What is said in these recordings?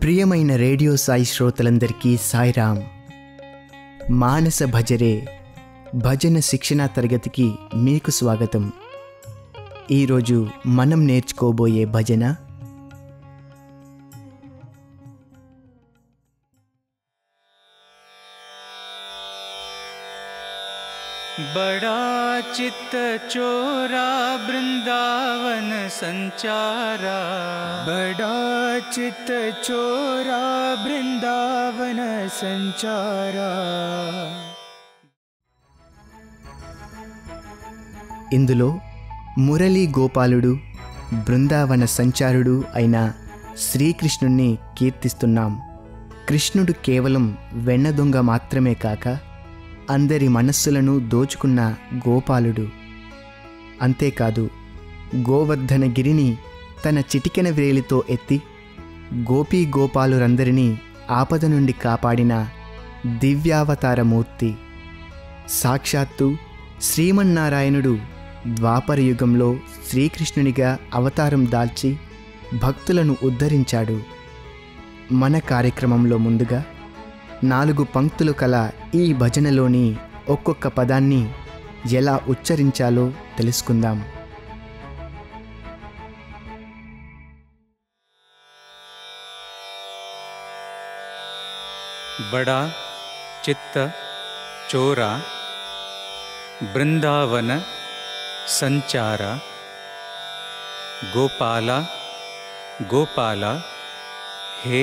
ప్రియమైన రేడియో సాయి శ్రోతలందరికీ సాయిరామ్. మానస భజరే భజన శిక్షణా తరగతికి మీకు స్వాగతం. ఈరోజు మనం నేర్చుకోబోయే భజన बड़ा चित्त चोरा वृंदावन संचारा, बड़ा चित्त चोरा वृंदावन संचारा. ఇందులో మురళీ గోపాలుడు బృందావన సంచారుడు అయిన శ్రీకృష్ణుణ్ణి కీర్తిస్తున్నాం. కృష్ణుడు కేవలం వెన్న దొంగ మాత్రమే కాక అందరి మనస్సులను దోచుకున్న గోపాలుడు. అంతేకాదు, గోవర్ధనగిరిని తన చిటికెన వ్రేలితో ఎత్తి గోపీ గోపాలురందరినీ ఆపద నుండి కాపాడిన దివ్యావతారమూర్తి. సాక్షాత్తు శ్రీమన్నారాయణుడు ద్వాపరయుగంలో శ్రీకృష్ణునిగా అవతారం దాల్చి భక్తులను ఉద్ధరించాడు. మన కార్యక్రమంలో ముందుగా 4 పంక్తులు కల ఈ భజనలోని ఒక్కొక్క పదాన్ని ఎలా ఉచ్చరించాలో తెలుసుకుందాం. बड़ा चित्त चोरा बृंदावन संचारा, गोपाला गोपाला हे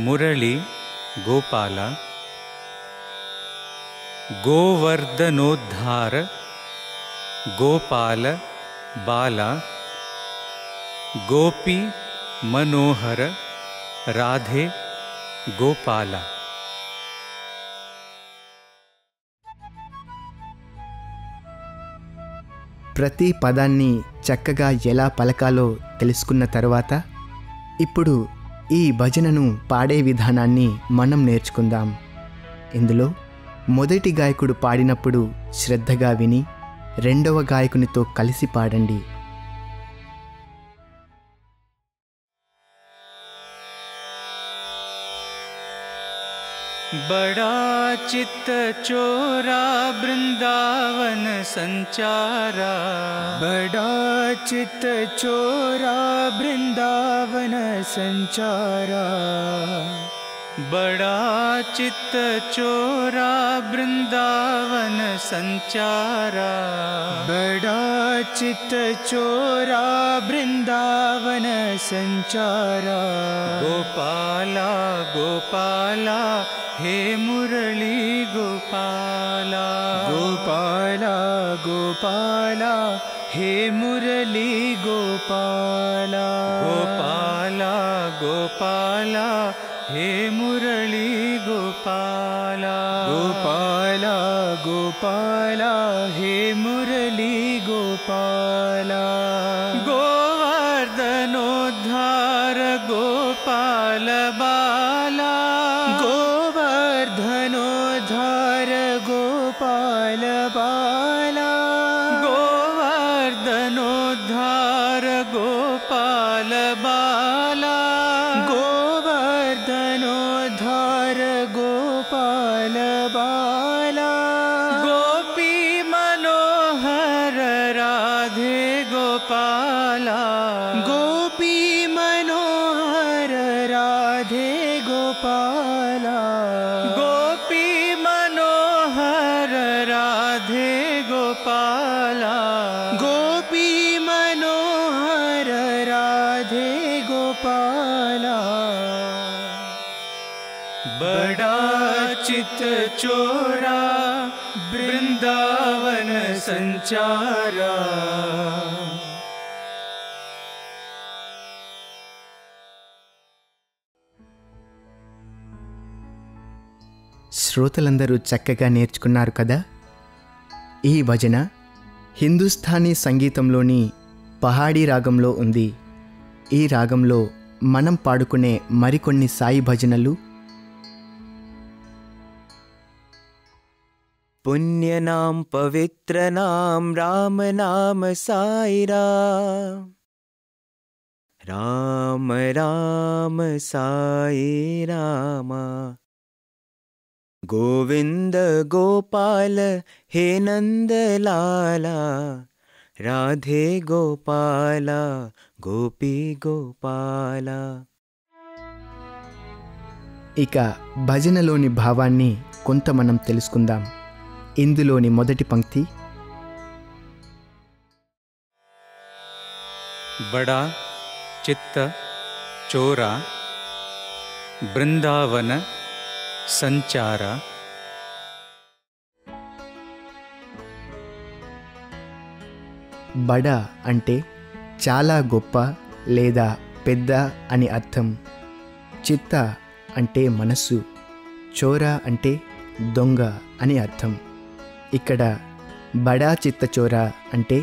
मुरली गोपाला, गोवर्धनोद्धार गोपाल बाला, गोपी मनोहर राधे गोपाला. ప్రతి పదాన్ని చక్కగా ఎలా పలకాలో తెలుసుకున్న తర్వాత ఇప్పుడు ఈ భజనను పాడే విధానాన్ని మనం నేర్చుకుందాం. ఇందులో మొదటి గాయకుడు పాడినప్పుడు శ్రద్ధగా విని రెండవ గాయకునితో కలిసి పాడండి. बड़ा चित्त चोरा वृंदावन संचारा, बड़ा चित्त चोरा वृंदावन संचारा. बड़ा चित्त चोरा वृंदावन संचारा, बड़ा चित्त चोरा वृंदावन संचारा. गोपाला गोपाला हे मुरली गोपाला, गोपाला गोपाला हे मुरली गोपाला. गोपाला गोपाला हे मुरली गोपाला, गोपाला गोपाला हे मुरली गोपाला. गोवर्धनोद्धार गोपाल बाला, गोवर्धनोद्धार गोपाल बाला. गोवर्धनोद्धार गोपाल बाला, गोवर्धनोद्धार गोपाल बाला. गोपी मनोहर राधे गोपाला, गोपी मनोहर राधे गोपाला. गोपी मनोहर राधे गोपाला, गोपी मनोहर राधे गोपाला. बड़ा चित्त चोरा वृंदावन संचारा. శ్రోతలందరూ చక్కగా నేర్చుకున్నారు కదా. ఈ భజన హిందుస్థానీ సంగీతంలోని పహాడీ రాగంలో ఉంది. ఈ రాగంలో మనం పాడుకునే మరికొన్ని సాయి భజనలు पुण्यनाम पवित्र नाम राम नाम साईरा, राम राम साई रामा। गोविंद गोपाल हे नंदलाला, राधे गोपाला गोपी गोपाला। ఇక భజనలోని భావాన్ని కొంత మనం తెలుసుకుందాం. ఇందులోని మొదటి పంక్తి, बड़ा चित्त चोरा बृंदावन संचारा। బడా అంటే చాలా గొప్ప లేదా పెద్ద అని అర్థం. చిత్త అంటే మనస్సు, చోరా అంటే దొంగ అని అర్థం. ఇక్కడ బడా చిత్త చోరా అంటే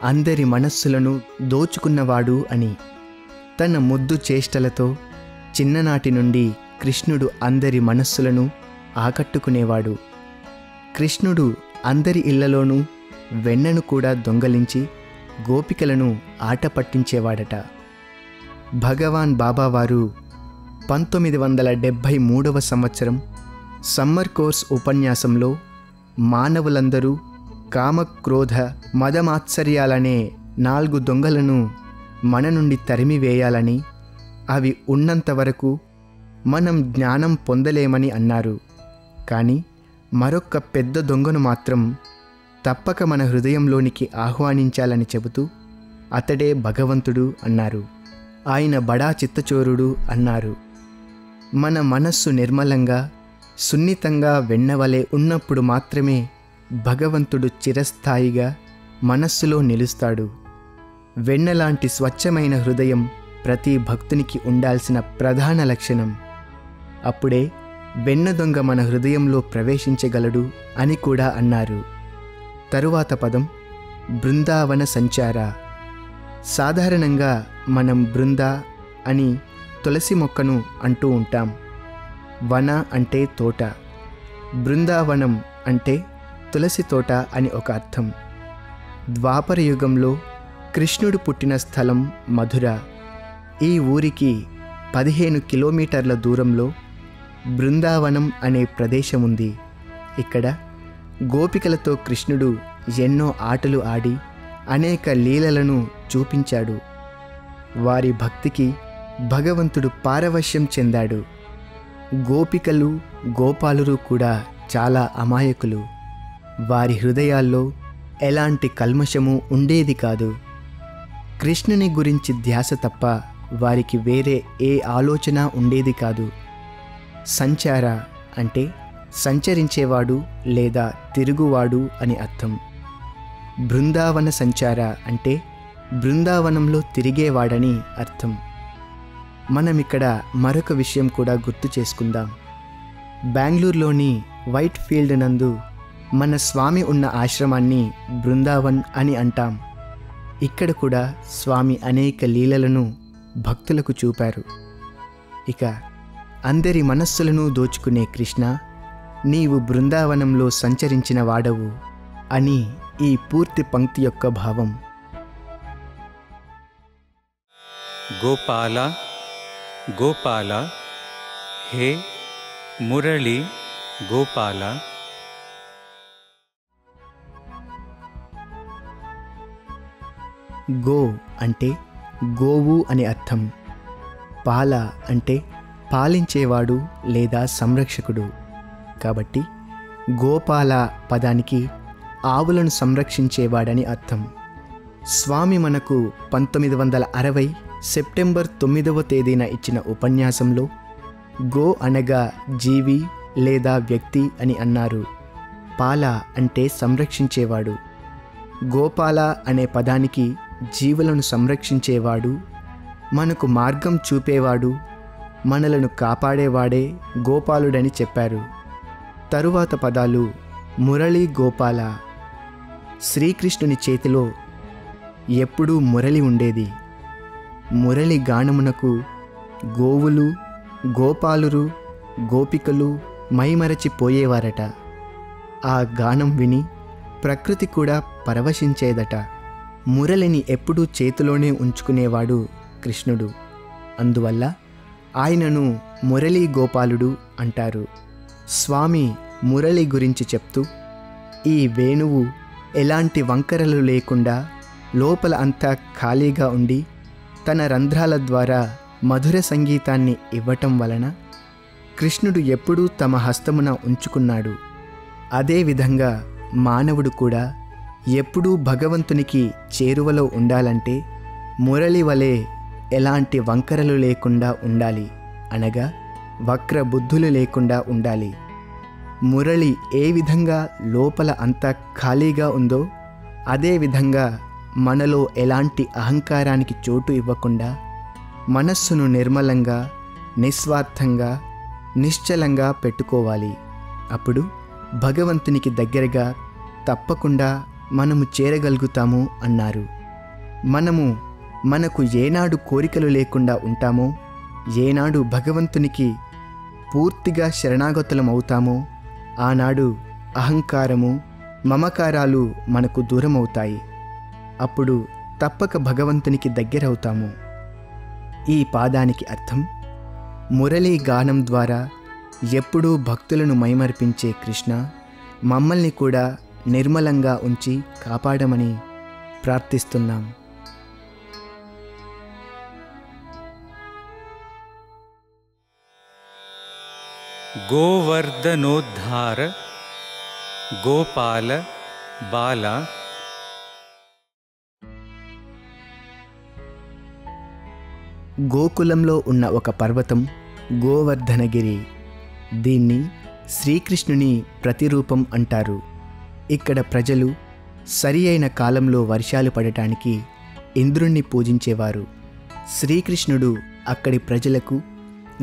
అందరి మనస్సులను దోచుకున్నవాడు అని. తన ముద్దు చేష్టలతో చిన్ననాటి నుండి కృష్ణుడు అందరి మనస్సులను ఆకట్టుకునేవాడు. కృష్ణుడు అందరి ఇళ్లలోనూ వెన్నను కూడా దొంగలించి గోపికలను ఆట పట్టించేవాడట. భగవాన్ బాబావారు 1973వ సంవత్సరం సమ్మర్ కోర్స్ ఉపన్యాసంలో మానవులందరూ కామక్రోధ మదమాత్సర్యాలనే 4 దొంగలను మన నుండి తరిమివేయాలని, అవి ఉన్నంతవరకు మనం జ్ఞానం పొందలేమని అన్నారు. కానీ మరొక్క పెద్ద దొంగను మాత్రం తప్పక మన హృదయంలోనికి ఆహ్వానించాలని చెబుతూ అతడే భగవంతుడు అన్నారు. ఆయన బడా చిత్తచోరుడు అన్నారు. మన మనస్సు నిర్మలంగా సున్నితంగా వెన్నవలే ఉన్నప్పుడు మాత్రమే భగవంతుడు చిరస్థాయిగా మనస్సులో నిలుస్తాడు. వెన్నలాంటి స్వచ్ఛమైన హృదయం ప్రతి భక్తునికి ఉండాల్సిన ప్రధాన లక్షణం. అప్పుడే వెన్న దొంగ మన హృదయంలో ప్రవేశించగలడు అని కూడా అన్నారు. తరువాత పదం బృందావన సంచార. సాధారణంగా మనం బృంద అని తులసి మొక్కను అంటూ ఉంటాం. వన అంటే తోట, బృందావనం అంటే తులసి తోట అని ఒక అర్థం. ద్వాపర యుగంలో కృష్ణుడు పుట్టిన స్థలం మధుర. ఈ ఊరికి 15 కిలోమీటర్ల దూరంలో బృందావనం అనే ప్రదేశం ఉంది. ఇక్కడ గోపికలతో కృష్ణుడు ఎన్నో ఆటలు ఆడి అనేక లీలలను చూపించాడు. వారి భక్తికి భగవంతుడు పారవశ్యం చెందాడు. గోపికలు గోపాలురు కూడా చాలా అమాయకులు. వారి హృదయాల్లో ఎలాంటి కల్మషము ఉండేది కాదు. కృష్ణుని గురించి ధ్యాస తప్ప వారికి వేరే ఏ ఆలోచన ఉండేది కాదు. సంచార అంటే సంచరించేవాడు లేదా తిరుగువాడు అని అర్థం. బృందావన సంచార అంటే బృందావనంలో తిరిగేవాడని అర్థం. మనమిక్కడ మరొక విషయం కూడా గుర్తు చేసుకుందాం. బెంగళూరులోని వైట్ ఫీల్డ్ నందు మన స్వామి ఉన్న ఆశ్రమాన్ని బృందావన్ అని అంటాం. ఇక్కడ కూడా స్వామి అనేక లీలలను భక్తులకు చూపారు. ఇక అందరి మనస్సులను దోచుకునే కృష్ణ, నీవు బృందావనంలో సంచరించిన వాడవు అని ఈ పూర్తి పంక్తి యొక్క భావం. गोपाल गोपाल हे मुरली गोपाल। గో అంటే గోవు అని అర్థం. పాల అంటే పాలించేవాడు లేదా సంరక్షకుడు. కాబట్టి గోపాల పదానికి ఆవులను సంరక్షించేవాడని అర్థం. స్వామి మనకు 1960 సెప్టెంబర్ 9వ తేదీన ఇచ్చిన ఉపన్యాసంలో గో అనగా జీవి లేదా వ్యక్తి అని అన్నారు. పాల అంటే సంరక్షించేవాడు. గోపాల అనే పదానికి జీవులను సంరక్షించేవాడు, మనకు మార్గం చూపేవాడు, మనలను కాపాడేవాడే గోపాలుడని చెప్పారు. తరువాత పదాలు మురళీ గోపాల. శ్రీకృష్ణుని చేతిలో ఎప్పుడూ మురళి ఉండేది. మురళి గానమునకు గోవులు గోపాలురు గోపికలు మైమరచిపోయేవారట. ఆ గానం విని ప్రకృతి కూడా పరవశించేదట. మురళిని ఎప్పుడూ చేతిలోనే ఉంచుకునేవాడు కృష్ణుడు. అందువల్ల ఆయనను మురళీ గోపాలుడు అంటారు. స్వామి మురళి గురించి చెప్తూ, ఈ వేణువు ఎలాంటి వంకరలు లేకుండా లోపల అంతా ఖాళీగా ఉండి తన రంధ్రాల ద్వారా మధుర సంగీతాన్ని ఇవ్వటం వలన కృష్ణుడు ఎప్పుడూ తమ హస్తమున ఉంచుకున్నాడు. అదేవిధంగా మానవుడు కూడా ఎప్పుడూ భగవంతునికి చేరువలో ఉండాలంటే మురళి వలె ఎలాంటి వంకరలు లేకుండా ఉండాలి, అనగా వక్ర బుద్ధులు లేకుండా ఉండాలి. మురళి ఏ విధంగా లోపల అంతా ఖాళీగా ఉందో అదేవిధంగా మనలో ఎలాంటి అహంకారానికి చోటు ఇవ్వకుండా మనస్సును నిర్మలంగా, నిస్వార్థంగా, నిశ్చలంగా పెట్టుకోవాలి. అప్పుడు భగవంతునికి దగ్గరగా తప్పకుండా మనము చేరగలుగుతాము అన్నారు. మనకు ఏనాడు కోరికలు లేకుండా ఉంటామో, ఏనాడు భగవంతునికి పూర్తిగా శరణాగతులమవుతామో ఆనాడు అహంకారము, మమకారాలు మనకు దూరమవుతాయి. అప్పుడు తప్పక భగవంతునికి దగ్గరవుతాము. ఈ పాదానికి అర్థం, మురళీ గానం ద్వారా ఎప్పుడూ భక్తులను మైమర్పించే కృష్ణ, మమ్మల్ని కూడా నిర్మలంగా ఉంచి కాపాడమని ప్రార్థిస్తున్నాం. गोवर्धनोद्धार गोपाल बाल గోకులంలో ఉన్న ఒక పర్వతం గోవర్ధనగిరి. దీన్ని శ్రీకృష్ణుని ప్రతిరూపం అంటారు. ఇక్కడ ప్రజలు సరి అయిన కాలంలో వర్షాలు పడటానికి ఇంద్రుణ్ణి పూజించేవారు. శ్రీకృష్ణుడు అక్కడి ప్రజలకు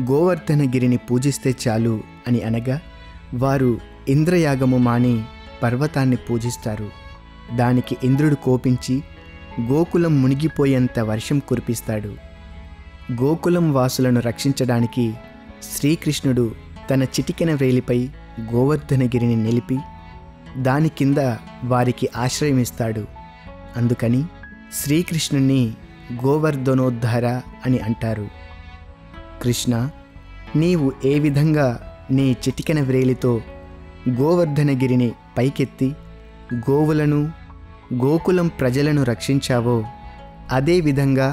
గోవర్ధనగిరిని పూజిస్తే చాలు అని అనగా వారు ఇంద్రయాగము మాని పర్వతాన్ని పూజిస్తారు. దానికి ఇంద్రుడు కోపించి గోకులం మునిగిపోయేంత వర్షం కురిపిస్తాడు. గోకులం వాసులను రక్షించడానికి శ్రీకృష్ణుడు తన చిటికెన వేలిపై గోవర్ధనగిరిని నిలిపి దాని కింద వారికి ఆశ్రయమిస్తాడు. అందుకని శ్రీకృష్ణుణ్ణి గోవర్ధనోద్ధార అని అంటారు. కృష్ణ, నీవు ఏ విధంగా నీ చిటికెన వ్రేలితో గోవర్ధనగిరిని పైకెత్తి గోవులను, గోకులం ప్రజలను రక్షించావో అదేవిధంగా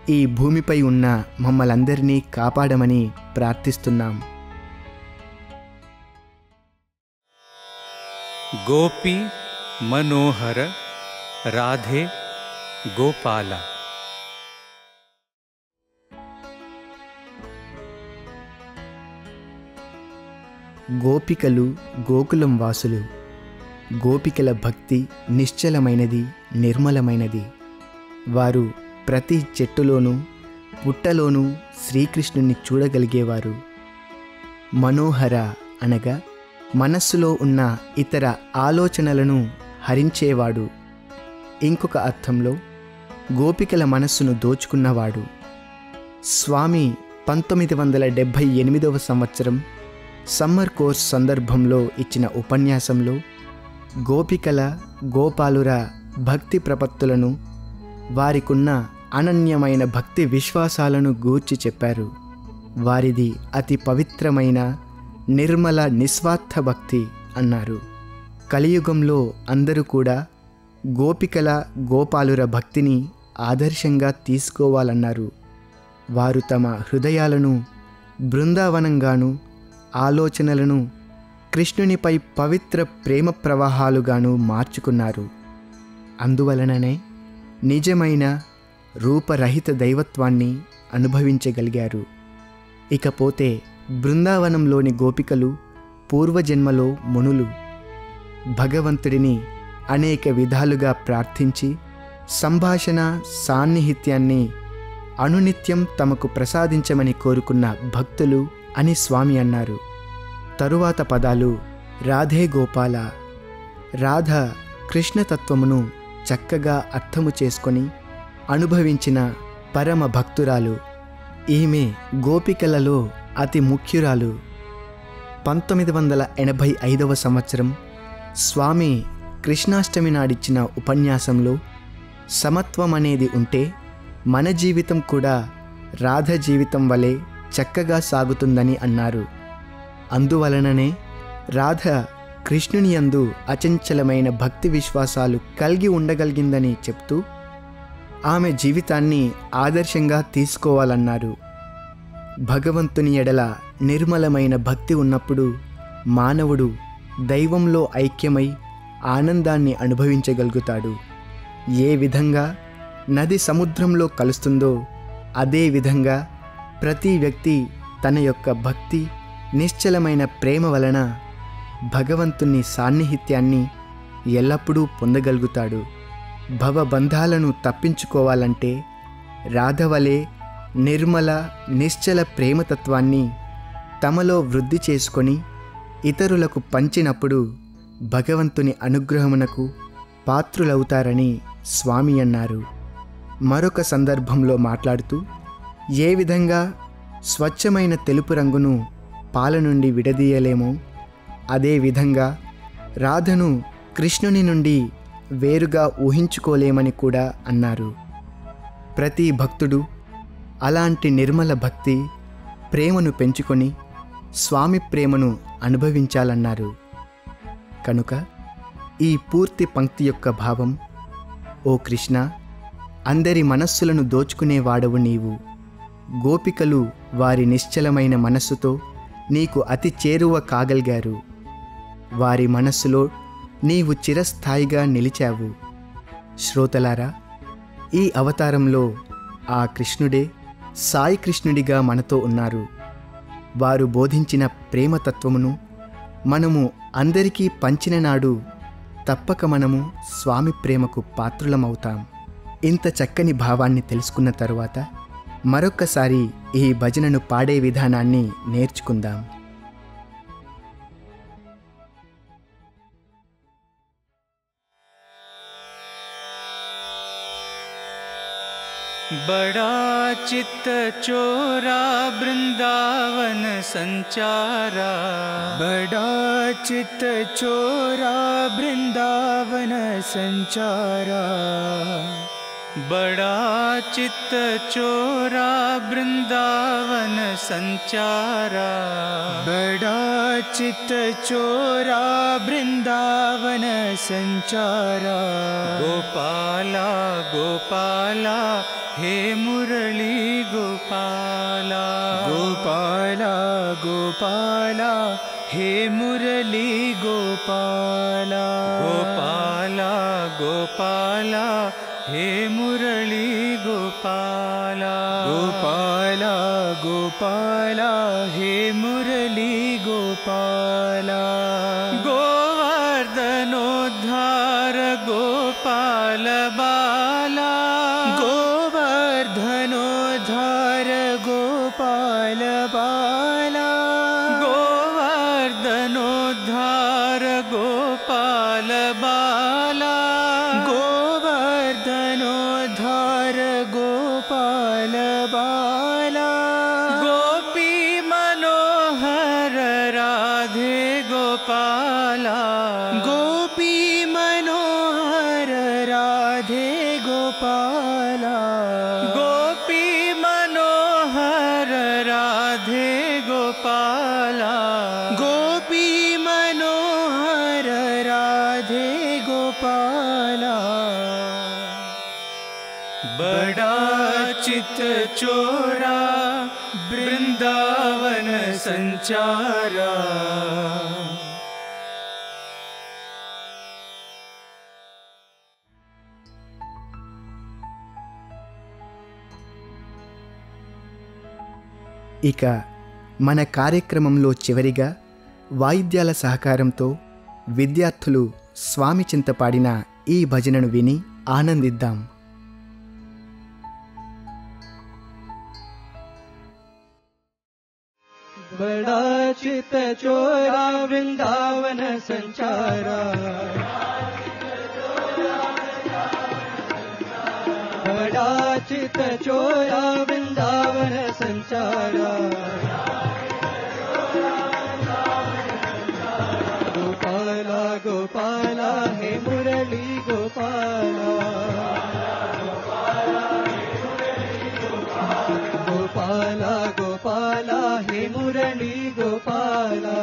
ఈ భూమిపై ఉన్న మమ్మలందరినీ కాపాడమని ప్రార్థిస్తున్నాం. गोपी मनोहर राधे गोपाल గోపికలు గోకులం వాసులు. గోపికల భక్తి నిశ్చలమైనది, నిర్మలమైనది. వారు ప్రతి చెట్టులోనూ పుట్టలోనూ శ్రీకృష్ణుని చూడగలిగేవారు. మనోహర అనగా మనస్సులో ఉన్న ఇతర ఆలోచనలను హరించేవాడు. ఇంకొక అర్థంలో గోపికల మనస్సును దోచుకున్నవాడు. స్వామి 1978వ సంవత్సరం సమ్మర్ కోర్స్ సందర్భంలో ఇచ్చిన ఉపన్యాసంలో గోపికల, గోపాలుర భక్తి ప్రపత్తులను, వారికున్న అనన్యమైన భక్తి విశ్వాసాలను గూర్చి చెప్పారు. వారిది అతి పవిత్రమైన, నిర్మల, నిస్వార్థ భక్తి అన్నారు. కలియుగంలో అందరూ కూడా గోపికల, గోపాలుర భక్తిని ఆదర్శంగా తీసుకోవాలన్నారు. వారు తమ హృదయాలను బృందావనంగాను, ఆలోచనలను కృష్ణునిపై పవిత్ర ప్రేమ ప్రవాహాలుగాను మార్చుకున్నారు. అందువలననే నిజమైన రూపరహిత దైవత్వాన్ని అనుభవించగలిగారు. ఇకపోతే బృందావనంలోని గోపికలు పూర్వజన్మలో మునులు. భగవంతుడిని అనేక విధాలుగా ప్రార్థించి సంభాషణ, సాన్నిహిత్యాన్ని అనునిత్యం తమకు ప్రసాదించమని కోరుకున్న భక్తులు అని స్వామి అన్నారు. తరువాత పదాలు రాధే గోపాల. రాధ కృష్ణతత్వమును చక్కగా అర్థము చేసుకొని అనుభవించిన పరమ భక్తురాలు. ఈమె గోపికలలో అతి ముఖ్యురాలు. 1985వ సంవత్సరం స్వామి కృష్ణాష్టమి నాడిచ్చిన ఉపన్యాసంలో సమత్వం అనేది ఉంటే మన జీవితం కూడా రాధ జీవితం వలె చక్కగా సాగుతుందని అన్నారు. అందువలననే రాధ కృష్ణుని యందు అచంచలమైన భక్తి విశ్వాసాలు కలిగి ఉండగలిగిందని చెప్తూ ఆమె జీవితాన్ని ఆదర్శంగా తీసుకోవాలన్నారు. భగవంతుని ఎడల నిర్మలమైన భక్తి ఉన్నప్పుడు మానవుడు దైవంలో ఐక్యమై ఆనందాన్ని అనుభవించగలుగుతాడు. ఏ విధంగా నది సముద్రంలో కలుస్తుందో అదే విధంగా ప్రతి వ్యక్తి తన యొక్క భక్తి నిశ్చలమైన ప్రేమ వలన భగవంతుని సాన్నిహిత్యాన్ని ఎల్లప్పుడూ పొందగలుగుతాడు. భవబంధాలను తప్పించుకోవాలంటే రాధవలే నిర్మల నిశ్చల ప్రేమతత్వాన్ని తమలో వృద్ధి చేసుకొని ఇతరులకు పంచినప్పుడు భగవంతుని అనుగ్రహమునకు పాత్రులవుతారని స్వామి అన్నారు. మరొక సందర్భంలో మాట్లాడుతూ ఏ విధంగా స్వచ్ఛమైన తెలుపు రంగును పాల నుండి విడదీయలేమో అదేవిధంగా రాధను కృష్ణుని నుండి వేరుగా ఊహించుకోలేమని కూడా అన్నారు. ప్రతి భక్తుడు అలాంటి నిర్మల భక్తి ప్రేమను పెంచుకొని స్వామి ప్రేమను అనుభవించాలన్నారు. కనుక ఈ పూర్తి పంక్తి యొక్క భావం, ఓ కృష్ణ, అందరి మనస్సులను దోచుకునేవాడవు నీవు. గోపికలు వారి నిశ్చలమైన మనస్సుతో నీకు అతి చేరువ కాగలిగారు. వారి మనస్సులో నీవు చిరస్థాయిగా నిలిచావు. శ్రోతలారా, ఈ అవతారంలో ఆ కృష్ణుడే సాయి కృష్ణుడిగా మనతో ఉన్నారు. వారు బోధించిన ప్రేమతత్వమును మనము అందరికీ పంచిన నాడు తప్పక మనము స్వామి ప్రేమకు పాత్రులమవుతాం. ఇంత చక్కని భావాన్ని తెలుసుకున్న తరువాత మరొక్కసారి ఈ భజనను పాడే విధానాన్ని నేర్చుకుందాం. बड़ा चित्त चोरा वृंदावन संचारा, बड़ा चित्त चोरा वृंदावन संचारा, बड़ा चित्त चोरा वृंदावन संचारा, बड़ा चित्त चोरा वृंदावन संचारा, गोपाला गोपाला हे मुरली गोपाला, गोपाला गोपाला हे मुरली गोपाला, गोपाला गोपाला हे मुरली गोपाला, गोपाला गोपाला हे मुरली गोपाला, गोवर्धनोद्धार गोपाल बाला, गोवर्धनोद्धार गोपाल बाला, गोवर्धनोद्धार गोपाल बाला, गोवर्धनोद्धार गोपाल बाला, गोपी मनोहर राधे गोपाला, गोपी मनोहर राधे गोपाला, गोपी मनोहर राधे गोपाला, गोपी मनोहर राधे गोपाला, बड़ा चित्त चोरा वृंदावन संचारा, ఇక మన కార్యక్రమంలో చివరిగా వాయిద్యాల సహకారంతో విద్యార్థులు స్వామి చింత పాడిన ఈ భజనను విని ఆనందిద్దాం. बड़ा चित्त चोरा वृंदावन संचारा, बड़ा चित्त चोरा वृंदावन संचारा, गोपाला गोपाला हे मुरली गोपाला, मुरली गोपाला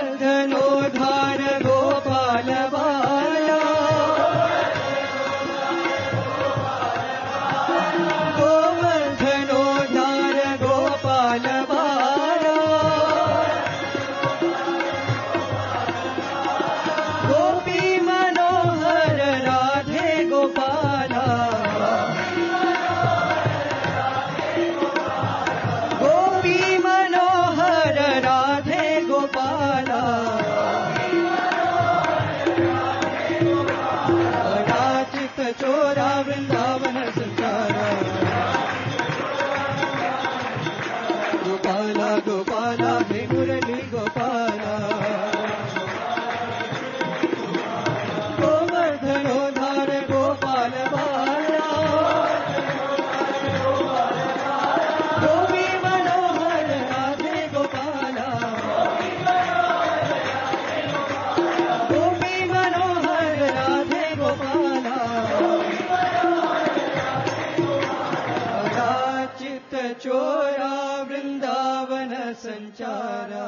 गोवर्धनोद्धार गोपाल बाला गोवर्धनोद्धार गोपाल बाला गोपी मनोहर राधे गोपाला गोपी मनोहर राधे गोपाला बड़ा चित चोरा वृंदावन संचारा गोपाला गोपाला हे मुरली गोपाला गोवर्धनोद्धार गोपाल बाला गोपी मनोहर राधे गोपाला गोपी मनोहर राधे गोपाला बड़ा चित चोरा वृंदावन संचारा